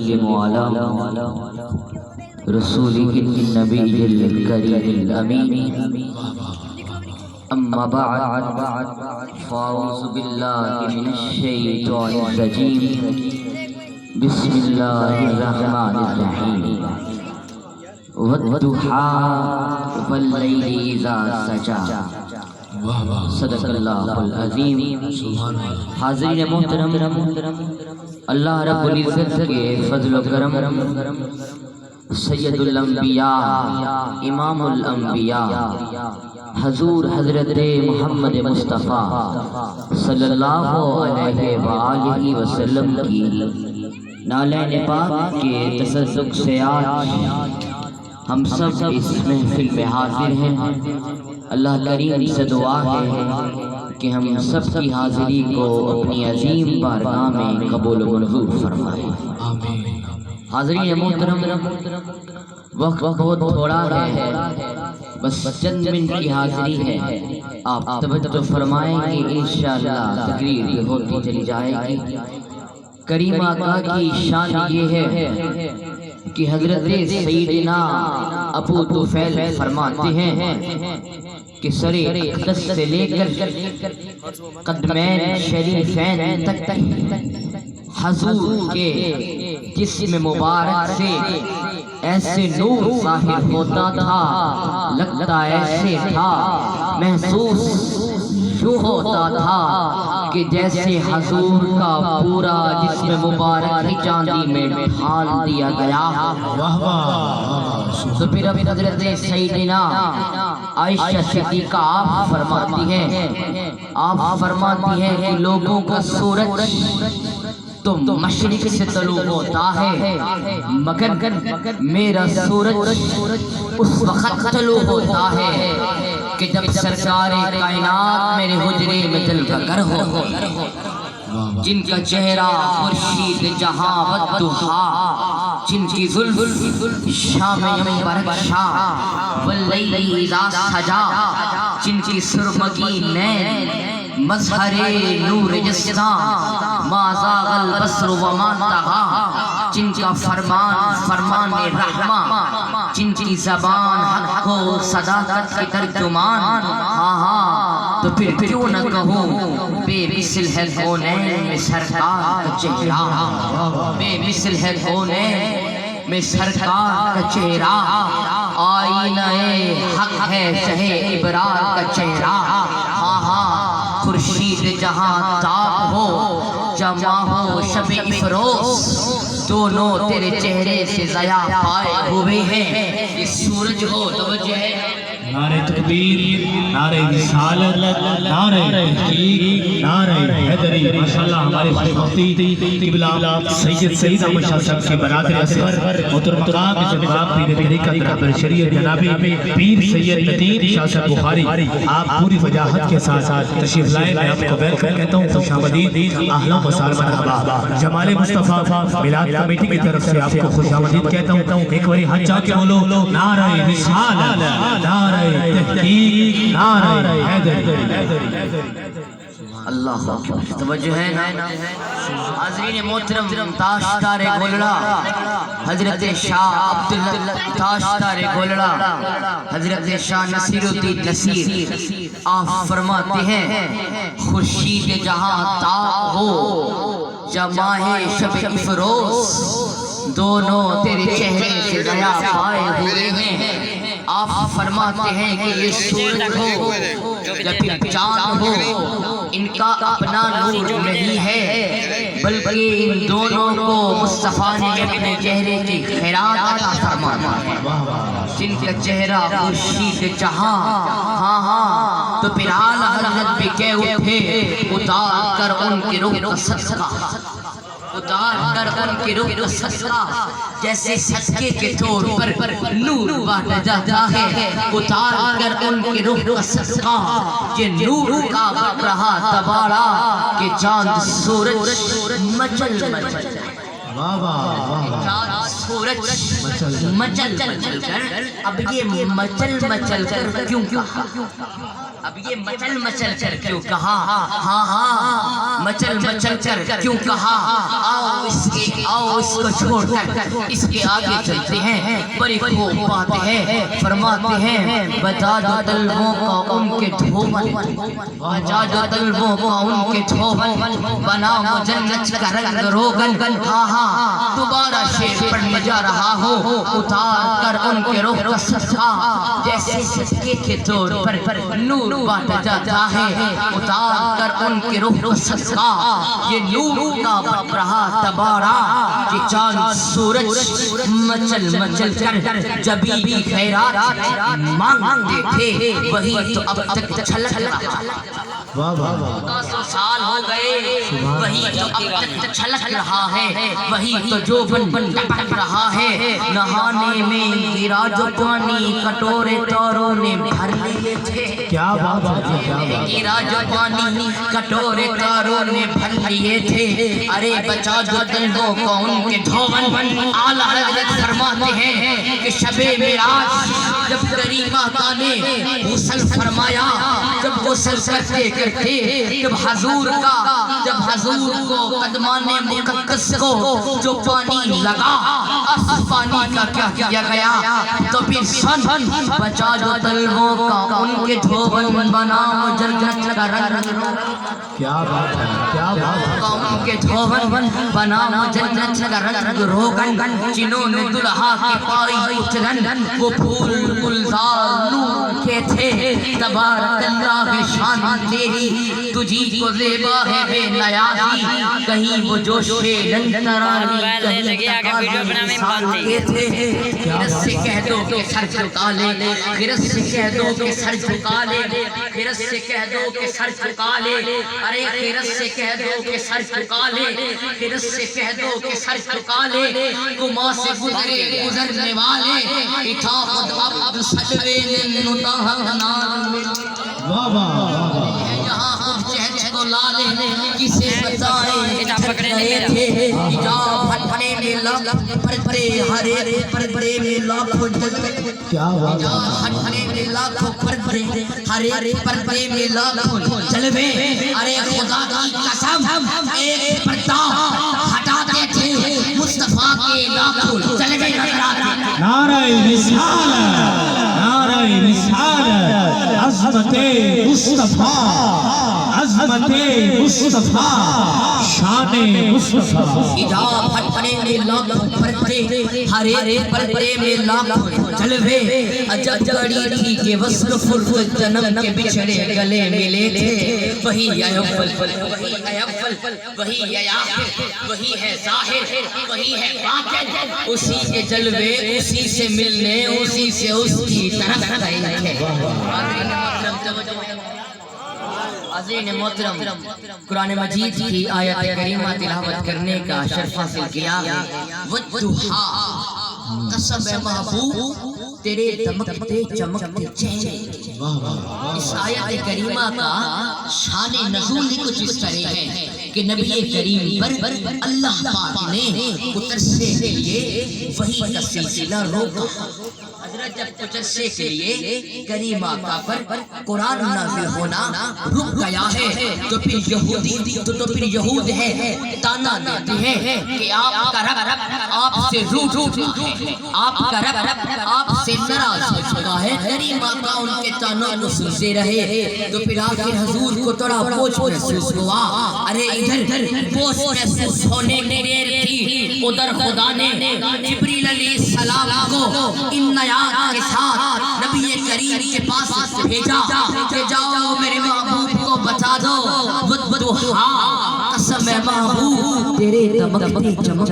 وسلم على رسوله النبي الكريم الأمين أما بعد فأعوذ بالله من الشيطان الرجيم بسم الله الرحمن الرحيم والضحى والليل إذا سجى صدق اللہ العظیم۔ حاضرین محترم، اللہ رب العزت کے فضل و کرم، سید الانبیاء امام الانبیاء حضور حضرت محمد مصطفیٰ صلی اللہ علیہ وآلہ وسلم کی نالین پاک کے تصدق سے آج ہم سب اس محفل میں حاضر ہیں۔ اللہ کریم سے دعا ہے کہ ہم سب کی حاضری کو اپنی عظیم بارگاہ میں قبول و منظور فرمائے۔ حاضرین محترم، وقت بہت تھوڑا ہے، بس چند منٹ کی حاضری ہے، آپ توجہ فرمائیں کہ انشاءاللہ تقریر ہوتی چلی جائے گی۔ کریم آقا کی شان یہ ہے کہ حضرت سیدنا ابو طفیل فرماتے ہیں کہ سر اقدس سے لے کر قدمین شریفین تک حضور کے جسم مبارک سے ایسے نور ظاہر ہوتا تھا، لگتا ایسے تھا، محسوس یوں ہوتا تھا کہ جیسے حضور کا پورا جسم مبارک ہی چاندی میں ڈھال دیا گیا۔ تو پھر اب حضرت سیدنا عائشہ صدیقہ آپ فرماتی ہیں کہ لوگوں کا سورج تو مشرق سے طلوع ہوتا ہے، مگر میرا سورج اس وقت طلوع ہوتا ہے کہ جب سرکار کائنات میرے حجرے میں جلوہ گر ہو، جن کا چہرہ خورشید جہاں والضحیٰ، جن کی زلف شام عنبرافشاں، واللیل اذا سجا، جن کی سرمگی نین مظہر نور جساں، ما زاغ البصر وما طغیٰ، جن کا فرمان رحمہ، جن کی زبان حق و صداقت کی ترجمان۔ تو پھر کیوں نہ کہوں بے مثل ہے کونین میں سرکار کا چہرہ، بے مثل ہے کونین میں سرکار کا چہرہ، آئینہ حق ہے شہ ابرار کا چہرہ۔ خورشید جہاں تاب ہو، جمع ہو شب افروز، دونوں تیرے چہرے سے ضیاء پائے ہوئے ہیں۔ یہ سورج ہو توجہ ہے، نعرہ تکبیر، نعرہ رسالت، نعرہ تحقیق، نعرہ حیدری۔ ماشاءاللہ ہمارے مفتی قبلہ سید احمد شاہ صاحب کے برادر اصغر محترم جناب پیر طریقت رہبر شریعت جناب پیر سید ندیم شاہ صاحب بخاری، آپ پوری وجاہت کے ساتھ تشریف لائے۔ میں آپ کو ویلکم کہتا ہوں، خوش آمدید، اہلا و سہلا، مرحبا۔ جمال مصطفیٰ میلاد کمیٹی کی طرف سے آپ کو خوش آمدید کہتا ہوں۔ ایک بار ہاتھ چاہ کے بولو نعرہ رسالت، نعرہ تحقیق، نعرہ حیدری۔ اللہ اکبر، توجہ ہے۔ حاضرین محترم، تاشدار گولڑا حضرت شاہ عبداللہ، تاشدار گولڑا حضرت شاہ نصیر الدین نصیر، آپ فرماتے ہیں خورشید جہاں تاب ہو، جمع شب افروز، دونوں تیرے چہرے سے ضیاء پائے ہوئے ہیں۔ آپ فرماتے ہیں کہ یہ سورج ہو یا پھر چاند ہو، ان کا اپنا نور نہیں ہے، بلکہ ان دونوں کو مصطفیٰ نے اپنے چہرے کی خیرات عطا فرمایا ہے، جن کا چہرہ خورشید جہاں۔ تو پھر اعلیٰ حضرت بھی کہہ اٹھے، اتار کر ان کی روح کا صدقہ، اتار کر ان کی روح کا صدقہ، جیسے صدقے کے طور پر نور بانٹا جاتا ہے، اتار کر ان کی روح کا صدقہ، یہ نور کا بٹ رہا تباڑا کہ چاند سورج مچل مچل، چاند سورج مچل مچل کر، اب یہ مچل مچل کر کیوں کہا؟ اب یہ مچل مچل کر کیوں کہا، ہاں ہاں مچل مچل کر کیوں کہا، آؤ اس کو چھوڑ کر اس کے آگے چلتے ہیں، بڑی خوب باتیں ہیں، فرماتے ہیں بتا دو طلبوں کا ان کے دھومن، بتا دو طلبوں کا ان کے دھومن، بنا جنت کا رنگ روغن، ہاں ہاں دوبارہ شعر پڑھنے جا رہا ہوں، اتار کر ان کے رخ کا صدقہ جیسے صدقے کے طور پر نور بانٹا جاتا ہے، اتار کر ان کے رخ کا صدقہ یہ نور کا بٹ رہا تبارہ، کہ چاند سورج مچل مچل کر جبھی بھی خیرات مانگتے تھے، وہی تو اب تک چھلک رہا، 1400 سال ہو گئے، وہی جو اب تک چھلک رہا ہے، وہی تو جو بن ٹپک رہا ہے، نہانے میں گرا جو پانی کٹورے توروں نے بھر لیے تھے، کیا بات ہے، کیا بات ہے، گرا جو پانی کٹورے توروں نے بھر لیے تھے، ارے بچا جو طلبوں کو ان کے دھومن، اعلیٰ حضرت فرماتے ہیں کہ شب معراج جب کریم آقا نے غسل فرمایا، جب غسل کرتے کرتے جب حضور کو قدمان مقدس کو جو پانی لگا، اس پانی کا کیا کیا گیا، تو پھر سن بچا جو طلبوں کا ان کے دھومن، بنا جنت کا رنگ، کیا بات ہے، کیا بات ہے، ان کے دھومن بنا جنت کا رنگ روغن، جنہوں نے دلہا کی پائی اترن، وہ پھول گلزار نور کے تھے، تبارک اللہ شان تیری، تجھی کو زیبا ہے بے نیازی، کہیں وہ جوش لندرانی، کہیں کے تھے، غیرت سے کہہ دو کہ سر جھکا لے، غیرت سے کہہ دو کہ سر جھکا لے، غیرت سے کہہ دو کہ سر جھکا لے، ارے غیرت سے کہہ دو کہ سر جھکا لے، غیرت سے کہہ دو کہ سر جھکا لے، گما سے گزرنے والے، اٹھا خود اب سجوے نتاہ نار میں، واہ واہ، یہاں ہم چہچ کو لالے کسے بتائیں گئے تھے، حجاب ہٹنے میں لاکھ پردے، ہرے پردے میں لاکھوں جلوے، کیا بات ہے، حجاب ہٹنے میں لاکھوں پردے، ہرے پردے میں لاکھوں جلوے، ارے خدا کی قسم ایک پردہ ہٹاتے تھے مصطفیٰ کے لاکھوں جلوے نظر آتے، نعرہ رسالت، نعرہ رسالت، عظمت مصطفیٰ، عظمت مصطفیٰ، شان مصطفیٰ، حجاب ہٹنے میں لاکھوں پردے، ہرے پردے میں لاکھوں جلوے، عجب گھڑی تھی کہ وصل فرقت جنم کے بچھڑے گلے ملے تھے، وہی ہے اول، وہی ہے اول، وہی ہے آخر، وہی ہے ظاہر، وہی ہے باطن، اسی کے جلوے اسی سے ملنے، اسی سے اس کی طرف گئے تھے۔ عزیز محترم، قرآن مجید کی آیت کریمہ تلاوت کرنے کا شرف حاصل کیا، والضحیٰ، قسم ہے محبوب تیرے دمکتے چمکتے چہرے، اس آیت کریمہ کا شان نزول کچھ اس طرح ہے کہ نبی کریم پر اللہ پاک نے اترسے کے لیے وحی کا سلسلہ روکا، حضرت جب اترسے کے لیے کریم آقا پر قرآن نازل ہونا رک گیا ہے، تو پھر یہود ہے تانا دیتے ہیں کہ آپ کا رب آپ سے روٹھ چکا ہے، آپ کا رب آپ سے ناراض ہو چکا ہے، کریم آقا ان کے تانوں کو سنتے رہے، تو پھر آخر حضور کو تھوڑا بوجھ محسوس ہوا، ارے ادھر بوجھ محسوس ہونے کی دیر تھی، ادھر خدا نے جبریل علیہ السلام کو ان آیات کے ساتھ نبی کریم کے پاس بھیجا کہ جاؤ میرے محبوب کو بتا دو، والضحیٰ، قسم ہے محبوب تیرے دمکتے چمکتے